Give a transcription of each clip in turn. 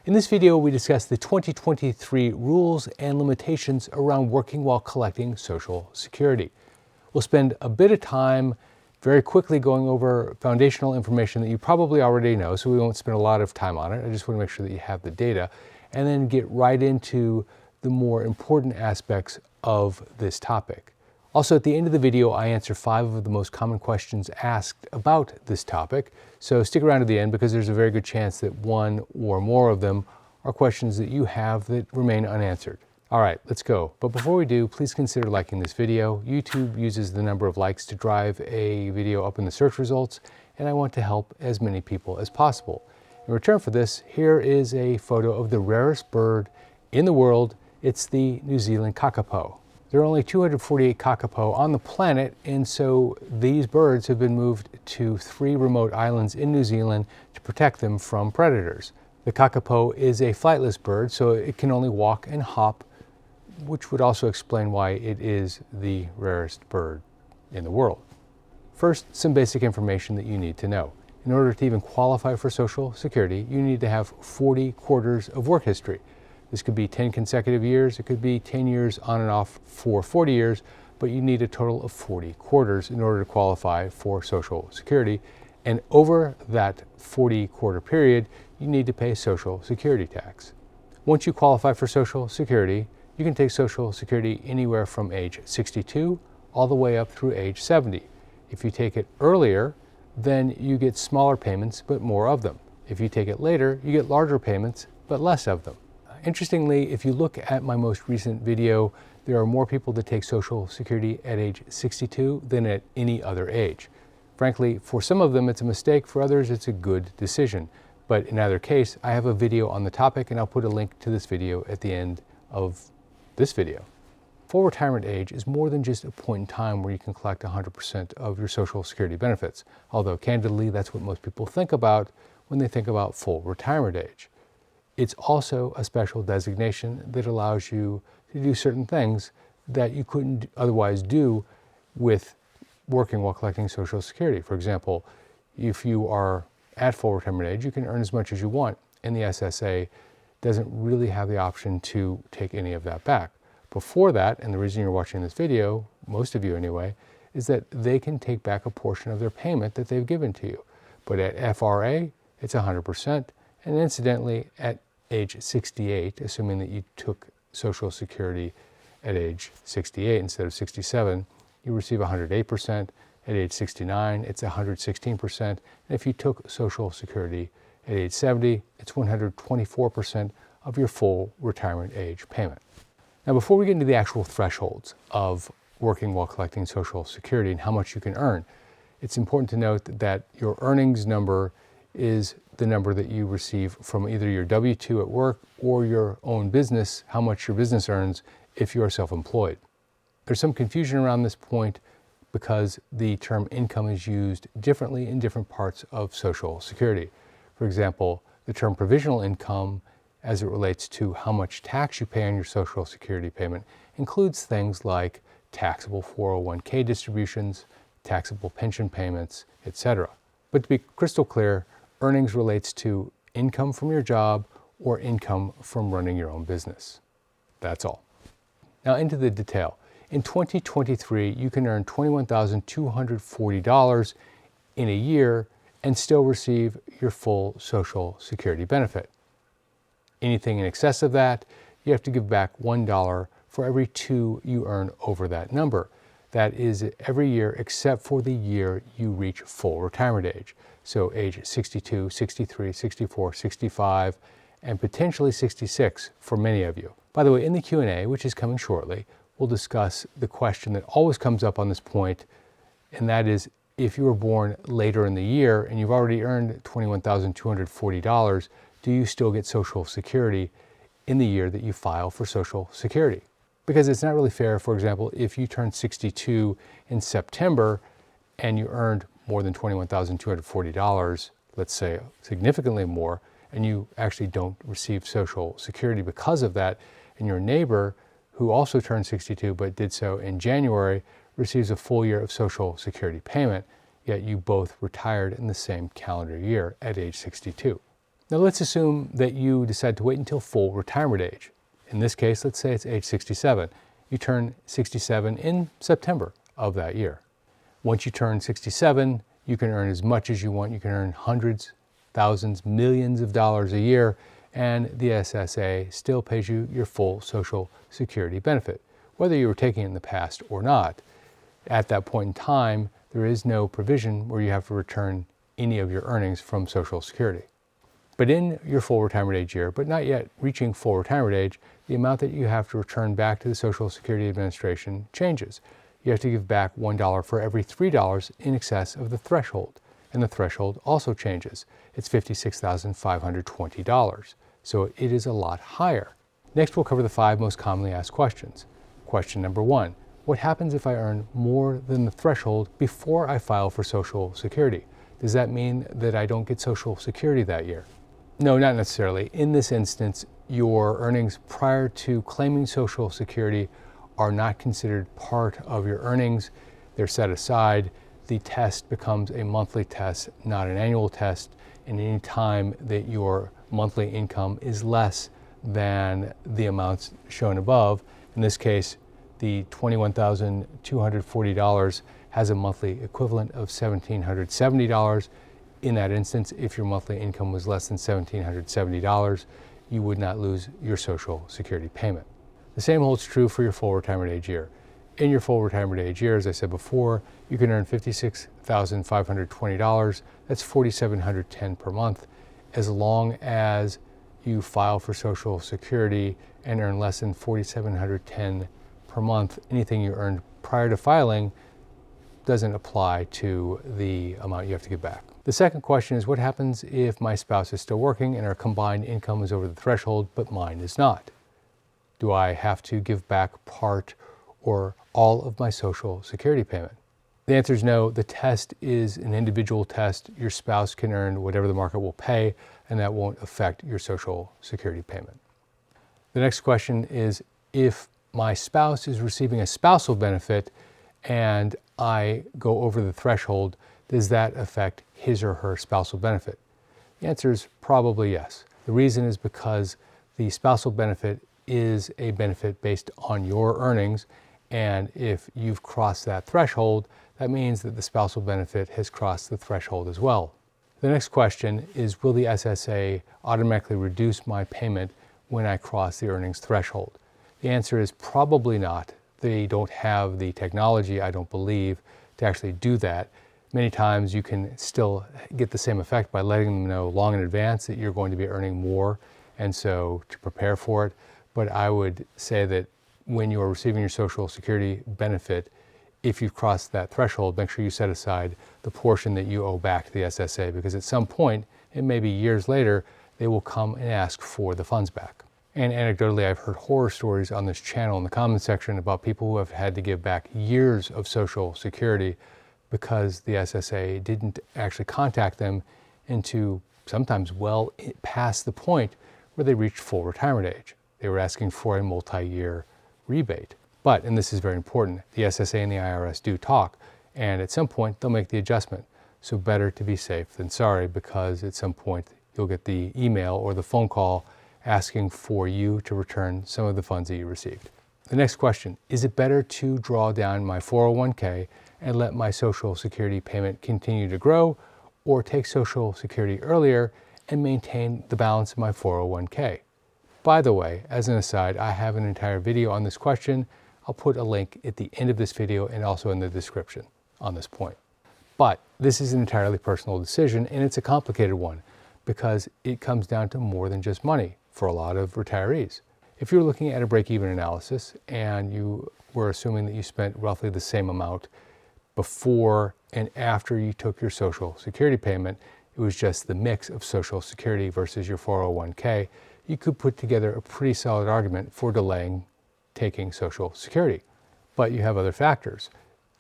In this video, we discuss the 2023 rules and limitations around working while collecting Social Security. We'll spend a bit of time very quickly going over foundational information that you probably already know, so we won't spend a lot of time on it. I just want to make sure that you have the data, and then get right into the more important aspects of this topic. Also, at the end of the video, I answer 5 of the most common questions asked about this topic, so stick around to the end because there's a very good chance that one or more of them are questions that you have that remain unanswered. All right, let's go. But before we do, please consider liking this video. YouTube uses the number of likes to drive a video up in the search results, and I want to help as many people as possible. In return for this, here is a photo of the rarest bird in the world. It's the New Zealand kakapo. There are only 248 kakapo on the planet, and so these birds have been moved to 3 remote islands in New Zealand to protect them from predators. The kakapo is a flightless bird, so it can only walk and hop, which would also explain why it is the rarest bird in the world. First, some basic information that you need to know. In order to even qualify for Social Security, you need to have 40 quarters of work history. This could be 10 consecutive years, it could be 10 years on and off for 40 years, but you need a total of 40 quarters in order to qualify for Social Security. And over that 40 quarter period, you need to pay Social Security tax. Once you qualify for Social Security, you can take Social Security anywhere from age 62 all the way up through age 70. If you take it earlier, then you get smaller payments but more of them. If you take it later, you get larger payments but less of them. Interestingly, if you look at my most recent video, there are more people that take Social Security at age 62 than at any other age. Frankly, for some of them it's a mistake, for others it's a good decision. But in either case, I have a video on the topic and I'll put a link to this video at the end of this video. Full retirement age is more than just a point in time where you can collect 100% of your Social Security benefits, although candidly that's what most people think about when they think about full retirement age. It's also a special designation that allows you to do certain things that you couldn't otherwise do with working while collecting Social Security. For example, if you are at full retirement age, you can earn as much as you want, and the SSA doesn't really have the option to take any of that back. Before that, and the reason you're watching this video, most of you anyway, is that they can take back a portion of their payment that they've given to you. But at FRA, it's 100%, and incidentally, at age 68, assuming that you took Social Security at age 68 instead of 67, you receive 108%. At age 69, it's 116%. And if you took Social Security at age 70, it's 124% of your full retirement age payment. Now, before we get into the actual thresholds of working while collecting Social Security and how much you can earn, it's important to note that your earnings number is the number that you receive from either your W-2 at work or your own business, how much your business earns if you are self-employed. There's some confusion around this point because the term income is used differently in different parts of Social Security. For example, the term provisional income, as it relates to how much tax you pay on your Social Security payment, includes things like taxable 401k distributions, taxable pension payments, etc. But to be crystal clear, earnings relates to income from your job or income from running your own business. That's all. Now into the detail. In 2023, you can earn $21,240 in a year and still receive your full Social Security benefit. Anything in excess of that, you have to give back $1 for every 2 you earn over that number. That is every year except for the year you reach full retirement age. So age 62, 63, 64, 65, and potentially 66 for many of you. By the way, in the Q&A, which is coming shortly, we'll discuss the question that always comes up on this point, and that is, if you were born later in the year and you've already earned $21,240, do you still get Social Security in the year that you file for Social Security? Because it's not really fair, for example, if you turned 62 in September and you earned more than $21,240, let's say significantly more, and you actually don't receive Social Security because of that, and your neighbor, who also turned 62 but did so in January, receives a full year of Social Security payment, yet you both retired in the same calendar year at age 62. Now let's assume that you decide to wait until full retirement age. In this case, let's say it's age 67. You turn 67 in September of that year. Once you turn 67, you can earn as much as you want. You can earn hundreds, thousands, millions of dollars a year, and the SSA still pays you your full Social Security benefit, whether you were taking it in the past or not. At that point in time, there is no provision where you have to return any of your earnings from Social Security. But in your full retirement age year, but not yet reaching full retirement age, the amount that you have to return back to the Social Security Administration changes. You have to give back $1 for every $3 in excess of the threshold. And the threshold also changes. It's $56,520. So it is a lot higher. Next, we'll cover the 5 most commonly asked questions. Question number 1, what happens if I earn more than the threshold before I file for Social Security? Does that mean that I don't get Social Security that year? No, not necessarily. In this instance, your earnings prior to claiming Social Security are not considered part of your earnings. They're set aside. The test becomes a monthly test, not an annual test. And any time that your monthly income is less than the amounts shown above, in this case, the $21,240 has a monthly equivalent of $1,770. In that instance, if your monthly income was less than $1,770, you would not lose your Social Security payment. The same holds true for your full retirement age year. In your full retirement age year, as I said before, you can earn $56,520. That's $4,710 per month, as long as you file for Social Security and earn less than $4,710 per month. Anything you earned prior to filing doesn't apply to the amount you have to give back. The second question is, what happens if my spouse is still working and our combined income is over the threshold, but mine is not? Do I have to give back part or all of my Social Security payment? The answer is no. The test is an individual test. Your spouse can earn whatever the market will pay, and that won't affect your Social Security payment. The next question is, if my spouse is receiving a spousal benefit and I go over the threshold, does that affect his or her spousal benefit? The answer is probably yes. The reason is because the spousal benefit is a benefit based on your earnings, and if you've crossed that threshold, that means that the spousal benefit has crossed the threshold as well. The next question is, will the SSA automatically reduce my payment when I cross the earnings threshold? The answer is probably not. They don't have the technology, I don't believe, to actually do that. Many times you can still get the same effect by letting them know long in advance that you're going to be earning more, and so to prepare for it. But I would say that when you are receiving your Social Security benefit, if you've crossed that threshold, make sure you set aside the portion that you owe back to the SSA, because at some point, it may be years later, they will come and ask for the funds back. And anecdotally, I've heard horror stories on this channel in the comment section about people who have had to give back years of Social Security because the SSA didn't actually contact them into sometimes well past the point where they reached full retirement age. They were asking for a multi-year rebate. But, and this is very important, the SSA and the IRS do talk, and at some point they'll make the adjustment. So better to be safe than sorry, because at some point you'll get the email or the phone call asking for you to return some of the funds that you received. The next question, is it better to draw down my 401k and let my Social Security payment continue to grow, or take Social Security earlier and maintain the balance of my 401k? By the way, as an aside, I have an entire video on this question. I'll put a link at the end of this video and also in the description on this point. But this is an entirely personal decision, and it's a complicated one because it comes down to more than just money for a lot of retirees. If you're looking at a break-even analysis and you were assuming that you spent roughly the same amount before and after you took your Social Security payment, it was just the mix of Social Security versus your 401k, you could put together a pretty solid argument for delaying taking Social Security. But you have other factors.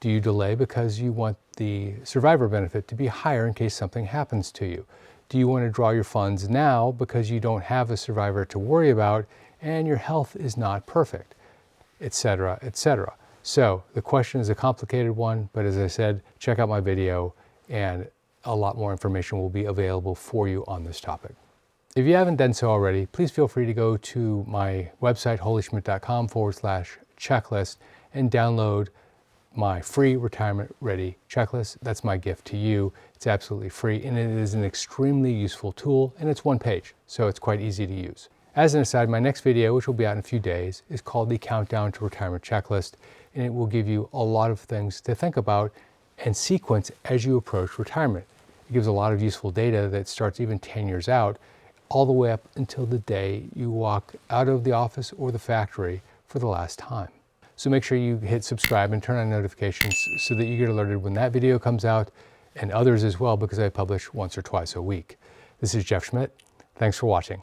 Do you delay because you want the survivor benefit to be higher in case something happens to you? Do you want to draw your funds now because you don't have a survivor to worry about and your health is not perfect, etc., etc.? So the question is a complicated one, but as I said, check out my video and a lot more information will be available for you on this topic. If you haven't done so already, please feel free to go to my website, holyschmidt.com/checklist, and download my free retirement ready checklist. That's my gift to you. It's absolutely free, and it is an extremely useful tool, and it's one page, so it's quite easy to use. As an aside, my next video, which will be out in a few days, is called the Countdown to Retirement Checklist, and it will give you a lot of things to think about and sequence as you approach retirement. It gives a lot of useful data that starts even 10 years out, all the way up until the day you walk out of the office or the factory for the last time. So make sure you hit subscribe and turn on notifications so that you get alerted when that video comes out, and others as well, because I publish once or twice a week. This is Jeff Schmidt. Thanks for watching.